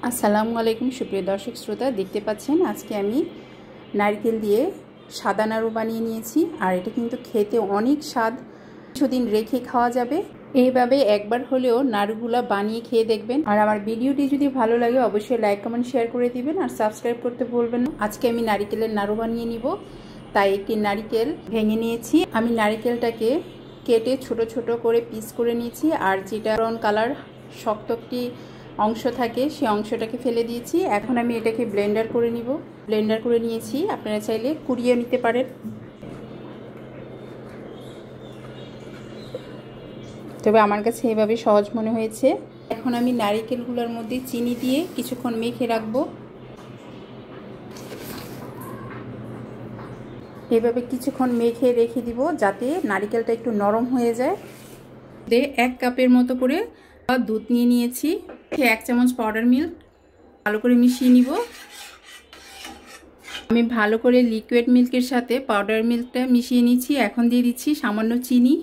আসসালামু আলাইকুম সুপ্রিয় দর্শক শ্রোতা, দেখতে পাচ্ছেন আজকে আমি নারকেল দিয়ে সাদা নাড়ু বানিয়ে নিয়েছি। আর এটা কিন্তু খেতে অনেক স্বাদ, কিছুদিন রেখে খাওয়া যাবে। এইভাবে একবার হলেও নাড়ুগুলা বানিয়ে খেয়ে দেখবেন। আর আমার ভিডিওটি যদি ভালো লাগে অবশ্যই লাইক কমেন্ট শেয়ার করে দিবেন আর সাবস্ক্রাইব করতে ভুলবেন না। আজকে আমি নারকেলের নাড়ু বানিয়ে নিব, তাই একটি নারকেল ভেঙে নিয়েছি। আমি নারকেলটাকে কেটে ছোট ছোট করে পিস করে নিয়েছি, আর যেটা ব্রাউন কালার শক্ত একটি অংশ থাকে সেই অংশটাকে ফেলে দিয়েছি। এখন আমি এটাকে ব্লেন্ডার করে নিব। ব্লেন্ডার করে নিয়েছি, আপনারা চাইলে কুড়িয়ে নিতে পারেন, তবে আমার কাছে এভাবে সহজ মনে হয়েছে। এখন আমি নারকেলগুলোর মধ্যে চিনি দিয়ে কিছুক্ষণ মেখে রাখবো। এভাবে কিছুক্ষণ মেখে রেখে দিব যাতে নারকেলটা একটু নরম হয়ে যায়। 1 কাপের মতো করে দুধ নিয়ে নিয়েছি, 1 চামচ পাউডার মিল্ক ভালো করে মিশিয়ে নিব। আমি ভালো করে লিকুইড মিল্কের সাথে পাউডার মিল্কটা মিশিয়ে নিচ্ছি। এখন দিয়ে দিচ্ছি সামান্য চিনি,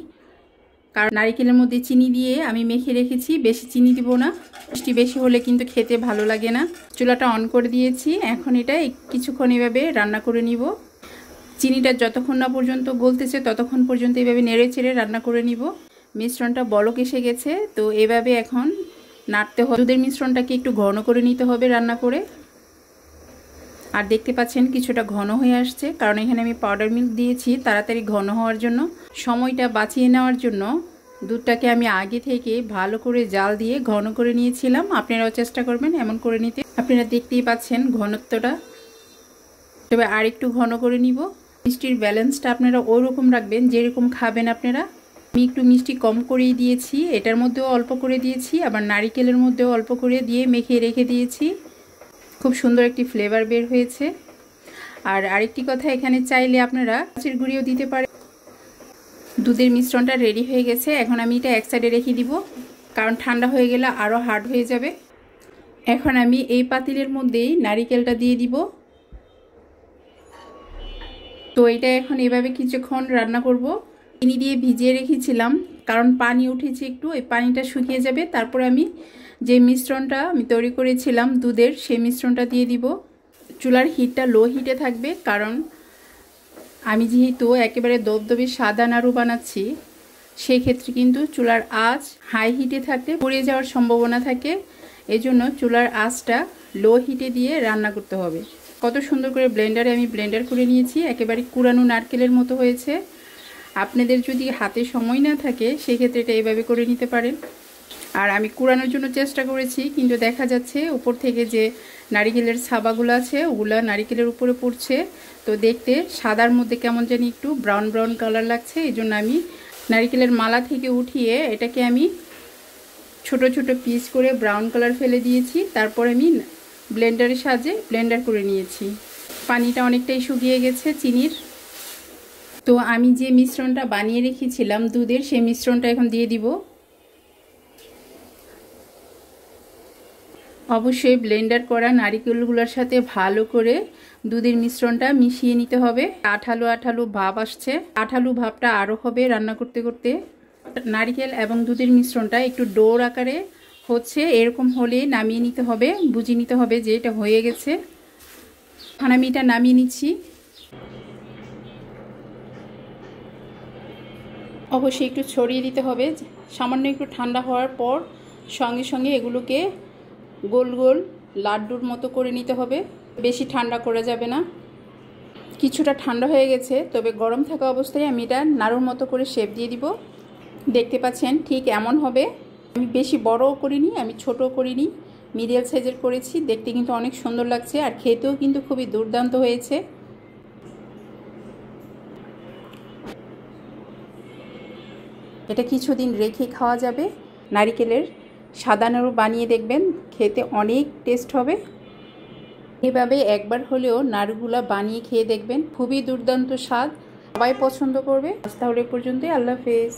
কারণ নারকেলের মধ্যে চিনি দিয়ে আমি মেখে রেখেছি, বেশি চিনি দিব না। মিষ্টি বেশি হলে কিন্তু খেতে ভালো লাগে না। চুলাটা অন করে দিয়েছি, এখন এটা কিছুক্ষণ এভাবে রান্না করে নিব। চিনিটা যতক্ষণ না পর্যন্ত গলতেছে ততক্ষণ পর্যন্ত এভাবে নেড়ে চেড়ে রান্না করে নিব। মিশ্রণটা বলক এসে গেছে, তো এভাবে এখন নাড়তে হবে। দুধের মিশ্রণটাকে একটু ঘন করে নিতে হবে রান্না করে। আর দেখতে পাচ্ছেন কিছুটা ঘন হয়ে আসছে, কারণ এখানে আমি পাউডার মিল্ক দিয়েছি তাড়াতাড়ি ঘন হওয়ার জন্য। সময়টা বাঁচিয়ে নেওয়ার জন্য দুধটাকে আমি আগে থেকে ভালো করে জাল দিয়ে ঘন করে নিয়েছিলাম। আপনারাও চেষ্টা করবেন এমন করে নিতে। আপনারা দেখতেই পাচ্ছেন ঘনত্বটা, তবে আর একটু ঘন করে নিব। মিষ্টির ব্যালেন্সটা আপনারা ওই রকম রাখবেন যেরকম খাবেন আপনারা। আমি একটু মিষ্টি কম করেই দিয়েছি, এটার মধ্যেও অল্প করে দিয়েছি, আবার নারিকেলের মধ্যেও অল্প করে দিয়ে মেখে রেখে দিয়েছি। খুব সুন্দর একটি ফ্লেভার বের হয়েছে। আর আরেকটি কথা, এখানে চাইলে আপনারা চালের গুঁড়িও দিতে পারেন। দুধের মিশ্রণটা রেডি হয়ে গেছে, এখন আমি এটা এক সাইডে রেখে দিব, কারণ ঠান্ডা হয়ে গেলে আরও হার্ড হয়ে যাবে। এখন আমি এই পাতিলের মধ্যেই নারিকেলটা দিয়ে দিব। তো এটা এখন এভাবে কিছুক্ষণ রান্না করব। চিনি দিয়ে ভিজিয়ে রেখেছিলাম, কারণ পানি উঠেছে একটু, এই পানিটা শুকিয়ে যাবে। তারপর আমি যে মিশ্রণটা আমি তৈরি করেছিলাম দুধের, সেই মিশ্রণটা দিয়ে দিব। চুলার হিটটা লো হিটে থাকবে, কারণ আমি যেহেতু একেবারে দবদবে সাদা নাড়ু বানাচ্ছি, সেই ক্ষেত্রে কিন্তু চুলার আঁচ হাই হিটে থাকলে পুড়ে যাওয়ার সম্ভাবনা থাকে। এজন্য চুলার আঁচটা লো হিটে দিয়ে রান্না করতে হবে। কত সুন্দর করে ব্লেন্ডারে আমি ব্লেন্ডার করে নিয়েছি, একেবারে কুড়ানো নারকেলের মতো হয়েছে। আপনাদের যদি হাতে সময় না থাকে সেক্ষেত্রে এটা এভাবে করে নিতে পারেন। আর আমি কুড়ানোর জন্য চেষ্টা করেছি, কিন্তু দেখা যাচ্ছে উপর থেকে যে নারিকেলের ছাবাগুলো আছে ওগুলো নারিকেলের উপরে পড়ছে, তো দেখতে সাদার মধ্যে কেমন জানি একটু ব্রাউন ব্রাউন কালার লাগছে। এই জন্য আমি নারিকেলের মালা থেকে উঠিয়ে এটাকে আমি ছোট ছোট পিস করে ব্রাউন কালার ফেলে দিয়েছি। তারপর আমি ব্লেন্ডারের সাহায্যে ব্লেন্ডার করে নিয়েছি। পানিটা অনেকটাই শুকিয়ে গেছে চিনির। তো আমি যে মিশ্রণটা বানিয়ে রেখেছিলাম দুধের, সেই মিশ্রণটা এখন দিয়ে দিব। অবশ্যই ব্লেন্ডার করা নারিকেলগুলোর সাথে ভালো করে দুধের মিশ্রণটা মিশিয়ে নিতে হবে। আঠালো আঠালো ভাব আসছে, আঠালো ভাবটা আরও হবে রান্না করতে করতে। নারিকেল এবং দুধের মিশ্রণটা একটু ডোর আকারে হচ্ছে, এরকম হলে নামিয়ে নিতে হবে, বুঝে নিতে হবে যে এটা হয়ে গেছে। এখন আমি এটা নামিয়ে নিচ্ছি। অবশ্যই একটু ছড়িয়ে দিতে হবে। সামান্য একটু ঠান্ডা হওয়ার পর সঙ্গে সঙ্গে এগুলোকে গোল গোল লাড্ডুর মতো করে নিতে হবে, বেশি ঠান্ডা করা যাবে না। কিছুটা ঠান্ডা হয়ে গেছে, তবে গরম থাকা অবস্থায় আমি এটা নাড়ুর মতো করে শেপ দিয়ে দিব। দেখতে পাচ্ছেন ঠিক এমন হবে। আমি বেশি বড়ও করিনি, আমি ছোটও করিনি, মিডিয়াম সাইজের করেছি। দেখতে কিন্তু অনেক সুন্দর লাগছে, আর খেতেও কিন্তু খুবই দুর্দান্ত হয়েছে। এটা কিছুদিন রেখে খাওয়া যাবে। নারিকেলের সাদা নাড়ু বানিয়ে দেখবেন, খেতে অনেক টেস্ট হবে। এভাবে একবার হলেও নাড়ুগুলা বানিয়ে খেয়ে দেখবেন, খুবই দুর্দান্ত স্বাদ, সবাই পছন্দ করবে। তাহলে পর্যন্তই, আল্লাহ হাফেজ।